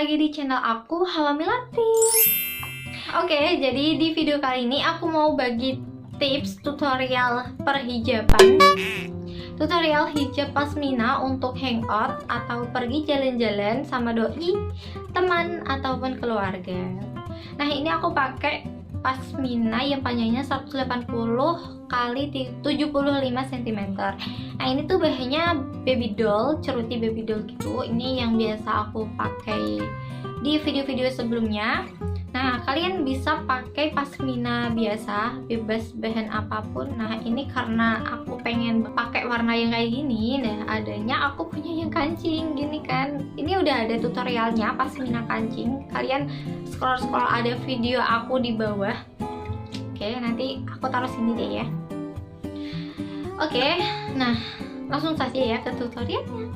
lagi di channel aku, Hallo. Oke, jadi di video kali ini aku mau bagi tips tutorial perhijaban. Tutorial hijab Pashmina untuk hangout atau pergi jalan-jalan sama doi, teman ataupun keluarga. Nah, ini aku pakai Pashmina yang panjangnya 180 kali 75 cm. Nah, ini tuh bahannya baby doll, ceruti baby doll gitu. Ini yang biasa aku pakai di video-video sebelumnya. Nah, kalian bisa pakai Pashmina biasa, bebas bahan apapun. Nah, ini karena aku pengen pakai warna yang kayak gini, nah adanya aku punya yang kancing gini kan. Ini udah ada tutorialnya Pashmina kancing. Kalian scroll ada video aku di bawah. Oke, nanti aku taruh sini deh ya. Oke, nah langsung saja ya ke tutorialnya.